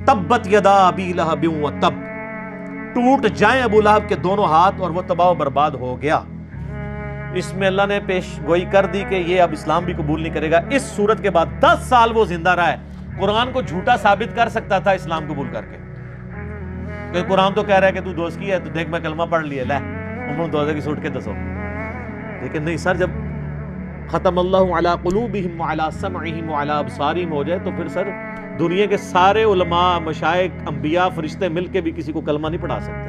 تبت یدا ابی لہب وتب، ٹوٹ جائیں ابو لہب کے دونوں ہاتھ اور وہ تباہ و برباد ہو گیا۔ اس میں اللہ نے پیش گوئی کر دی کہ یہ اب اسلام بھی قبول نہیں کرے گا۔ اس صورت کے بعد 10 سال وہ زندہ رہا ہے، قرآن کو جھوٹا ثابت کر سکتا تھا اسلام قبول کر کے، کہ قرآن تو کہہ رہا ہے کہ تو دوزکی ہے، تو دیکھ میں کلمہ پڑھ لیا، لے عمر دوزہ کی سوٹ کے دسو، لیکن نہیں سر، جب ختم اللہ علی قلوبہم وعلی سمعہم وعلی ابصارہم ہو جائے تو پھر سر دنیا کے سارے علماء، مشائخ، انبیاء، فرشتے مل کے بھی کسی کو کلمہ نہیں پڑھا سکتے۔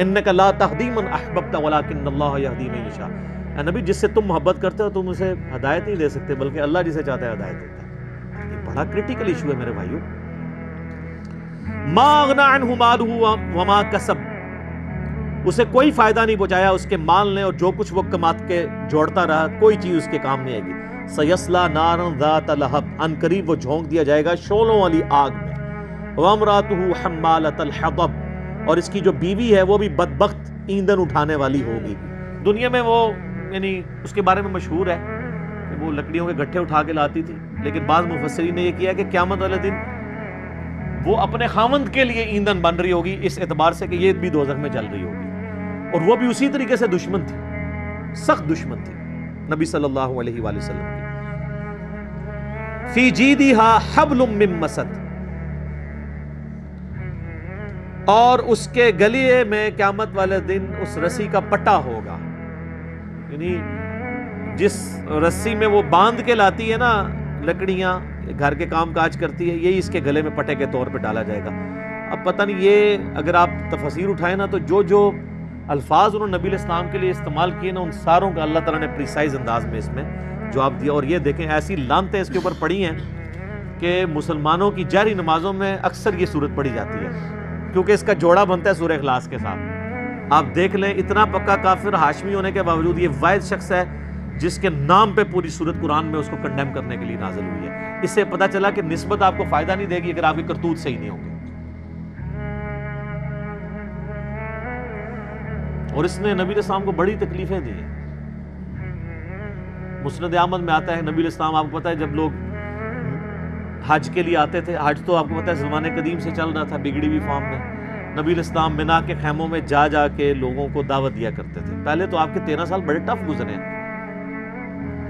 انک لا تہدی من احببت ولکن اللہ یہدی من یشاء، اے نبی جس سے تم محبت کرتے ہو تم اسے ہدایت نہیں دے سکتے، بلکہ اللہ جسے چاہتا ہے ہدایت دیتا ہے۔ یہ بڑا کریٹیکل ایشو ہے میرے بھائیو۔ ما اغنی عنہ مالہ وما کسب، اسے کوئی فائدہ نہیں پہنچایا اس کے مال نے اور جو کچھ وہ کمات کے جوڑتا رہا، کوئی چیز اس کے کام نہیں آئے گی۔ سیصلی نارا ذات لہب، ان قریب وہ جھونک دیا جائے گا شعلوں والی آگ میں۔ وامرأتہ حمالۃ الحطب، اور اس کی جو بیوی ہے وہ بھی بدبخت ایندھن اٹھانے والی ہوگی۔ دنیا میں وہ یعنی اس کے بارے میں مشہور ہے کہ وہ لکڑیوں کے گٹھے اٹھا کے لاتی تھی، لیکن بعض مفسرین نے یہ کیا کہ قیامت والے دن وہ اپنے خاوند کے لیے ایندھن بن رہی ہوگی، اس اعتبار سے کہ یہ بھی دوزخ میں جل رہی ہوگی، اور وہ بھی اسی طریقے سے دشمن تھی، سخت دشمن تھی نبی صلی اللہ علیہ وآلہ وسلم کی۔ فی جیدہا حبل من مسد، اور اس کے گلے میں قیامت والے دن اس رسی کا پٹا ہوگا، یعنی جس رسی میں وہ باندھ کے لاتی ہے نا لکڑیاں، گھر کے کام کاج کرتی ہے، یہی اس کے گلے میں پٹے کے طور پہ ڈالا جائے گا۔ اب پتہ نہیں یہ اگر آپ تفسیر اٹھائیں نا تو جو الفاظ انہوں نے نبی علیہ السلام کے لیے استعمال کیے نا، ان ساروں کا اللہ تعالیٰ نے پریسائز انداز میں اس میں جواب دیا۔ اور یہ دیکھیں ایسی لعنتیں اس کے اوپر پڑی ہیں کہ مسلمانوں کی جہری نمازوں میں اکثر یہ صورت پڑھی جاتی ہے، کیونکہ اس کا جوڑا بنتا ہے سورہ اخلاص کے ساتھ۔ آپ دیکھ لیں اتنا پکا کافر ہاشمی ہونے کے باوجود یہ واحد شخص ہے جس کے نام پہ پوری صورت قرآن میں اس کو کنڈیم کرنے کے لیے نازل ہوئی ہے۔ اس سے پتہ چلا کہ نسبت آپ کو فائدہ نہیں دے گی اگر آپ کی کرتوت صحیح نہیں ہوگی۔ اور اس نے نبی علیہ السلام کو بڑی تکلیفیں دی ہیں۔ مسند احمد میں آتا ہے نبی علیہ السلام، آپ کو پتہ ہے جب لوگ حج کے لیے آتے تھے، حج تو آپ کو پتہ ہے زمانے قدیم سے چل رہا تھا بگڑی ہوئی فارم میں، نبی علیہ السلام منا کے خیموں میں جا کے لوگوں کو دعوت دیا کرتے تھے۔ پہلے تو آپ کے 13 سال بڑے ٹف گزرے ہیں،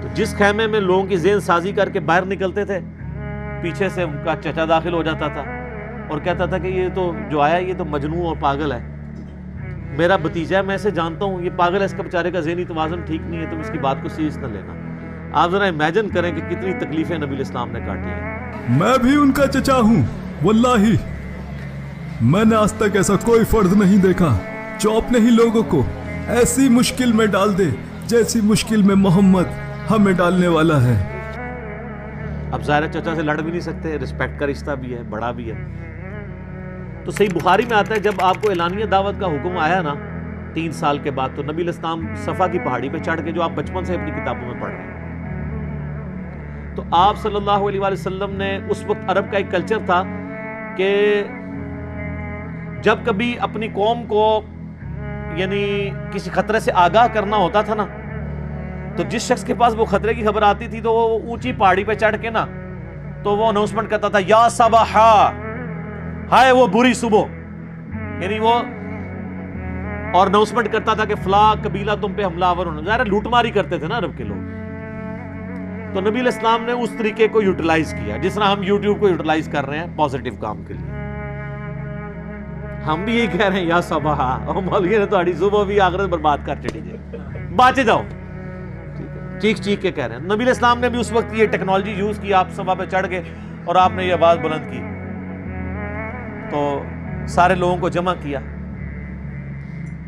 تو جس خیمے میں لوگوں کی ذہن سازی کر کے باہر نکلتے تھے، پیچھے سے ان کا چچا داخل ہو جاتا تھا اور کہتا تھا کہ یہ تو جو آیا یہ تو مجنون اور پاگل ہے، میرا بھتیجا ہے، میں اسے جانتا ہوں، یہ پاگل ہے، اس کا بیچارے کا ذہنی توازن ٹھیک نہیں ہے، تم اس کی بات کو سیریس نہ لینا۔ آپ ذرا امیجن کریں کہ کتنی تکلیفیں نبی علیہ السلام نے کاٹی ہیں۔ میں بھی ان کا چچا ہوں، واللہ میں نے آج تک ایسا کوئی فرد نہیں دیکھا جو اپنے ہی لوگوں کو ایسی مشکل میں ڈال دے جیسی مشکل میں محمد ہمیں ڈالنے والا ہے۔ اب ظاہر چچا سے لڑ بھی نہیں سکتے، رسپیکٹ کا رشتہ بھی ہے، بڑا بھی ہے۔ تو صحیح بخاری میں آتا ہے جب آپ کو اعلانیہ دعوت کا حکم آیا نا 3 سال کے بعد، تو نبی علیہ السلام صفا کی پہاڑی پہ چڑھ کے، جو آپ بچپن سے اپنی کتابوں میں پڑھ رہے ہیں، تو آپ صلی اللہ علیہ وآلہ وسلم نے اس وقت عرب کا ایک کلچر تھا کہ جب کبھی اپنی قوم کو یعنی کسی خطرے سے آگاہ کرنا ہوتا تھا نا، تو جس شخص کے پاس وہ خطرے کی خبر آتی تھی تو وہ اونچی پہاڑی پہ چڑھ کے نا تو وہ اناؤنسمنٹ کرتا تھا، یا صباحا، ہائے وہ بری صبح، یعنی وہ اور اناؤنسمنٹ کرتا تھا کہ فلاں قبیلہ تم پہ حملہ آور ہونا۔ ظاہر لوٹ ماری کرتے تھے نا عرب کے لوگ، تو نبی علیہ السلام نے اس طریقے کو یوٹیلائز کیا جس طرح ہم یوٹیوب کو یوٹیلائز کر رہے ہیں پازیٹیو کام کے لیے۔ ہم بھی یہی کہہ رہے ہیں یا صباحا، اور مولوی نے تہاڈی صبح بھی آخرت برباد کر چڑی جائے، باچے جاؤ، چیخ چیخ کے کہہ رہے ہیں۔ نبی علیہ السلام نے بھی اس وقت یہ ٹیکنالوجی یوز کی، آپ صفا پہ چڑھ گئے اور آپ نے یہ آواز بلند کی تو سارے لوگوں کو جمع کیا،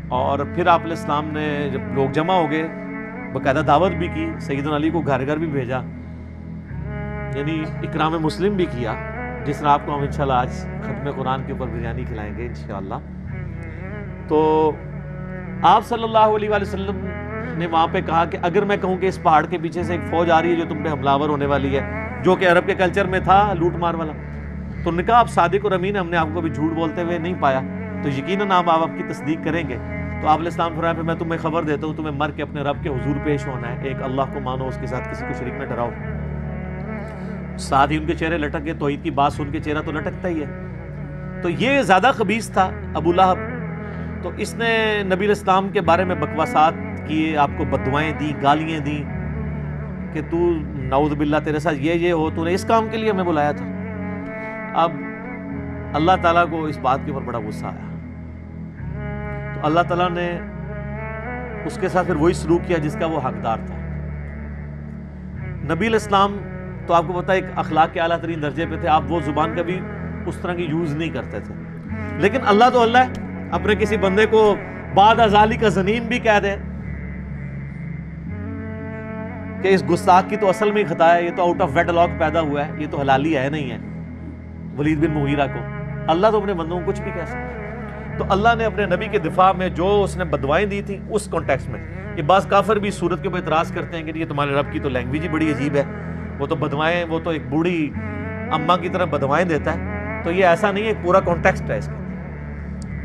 اور پھر آپ علیہ السلام نے جب لوگ جمع ہو گئے باقاعدہ دعوت بھی کی، سیدنا علی کو گھر گھر بھی بھیجا، یعنی اکرام مسلم بھی کیا، جس طرح آپ کو ہم انشاءاللہ آج ختم قرآن کے اوپر بریانی کھلائیں گے انشاءاللہ۔ تو آپ صلی اللہ علیہ وآلہ وسلم نے وہاں پہ کہا کہ اگر میں کہوں کہ اس پہاڑ کے پیچھے سے ایک فوج آ رہی ہے جو تم پہ حملہ آور ہونے والی ہے، جو کہ عرب کے کلچر میں تھا لوٹ مار والا، تو انہوں نے کہا آپ صادق اور امین، ہم نے آپ کو بھی جھوٹ بولتے ہوئے نہیں پایا، تو یقیناً آپ کی تصدیق کریں گے۔ تو آپ علیہ السلام فرمایا پھر میں تمہیں خبر دیتا ہوں، تمہیں مر کے اپنے رب کے حضور پیش ہونا ہے، ایک اللہ کو مانو، اس کے ساتھ کسی کو شریک نہ ٹھہراؤ۔ ساتھ ہی ان کے چہرے لٹک گئے، توحید کی بات سن کے چہرہ تو لٹکتا ہی ہے۔ تو یہ زیادہ خبیث تھا ابو لہب. تو اس نے نبی علیہ السلام کے بارے میں بکواسات کیے، آپ کو بددعائیں دیں، گالیاں دیں کہ تو نعوذ باللہ تیرے ساتھ یہ ہو، تو نے اس کام کے لیے ہمیں بلایا تھا. اب اللہ تعالیٰ کو اس بات کے اوپر بڑا غصہ آیا، تو اللہ تعالیٰ نے اس کے ساتھ پھر وہی سلوک کیا جس کا وہ حقدار تھا. نبی علیہ السلام تو آپ کو پتہ ایک اخلاق کے اعلیٰ ترین درجے پہ تھے، آپ وہ زبان کبھی اس طرح کی یوز نہیں کرتے تھے. لیکن اللہ تو اللہ ہے، اپنے کسی بندے کو بعد ازالی کا زنین بھی کہہ دے کہ اس گستاخ کی تو اصل میں ہی خطا ہے، یہ تو آؤٹ آف ویڈ لاک پیدا ہوا ہے، یہ تو حلالی ہے نہیں ہے ولید بن مغیرہ کو. اللہ تو اپنے بندوں کو کچھ بھی کہہ سکتا ہے. تو اللہ نے اپنے نبی کے دفاع میں جو اس نے بددعائیں دی تھیں اس کانٹیکسٹ میں، یہ بعض کافر بھی صورت کے اوپر اعتراض کرتے ہیں کہ یہ تمہارے رب کی تو لینگویج ہی بڑی عجیب ہے، وہ تو بددعائیں، وہ تو ایک بوڑھی اماں کی طرح بددعائیں دیتا ہے. تو یہ ایسا نہیں ہے، ایک پورا کانٹیکسٹ ہے اس کا.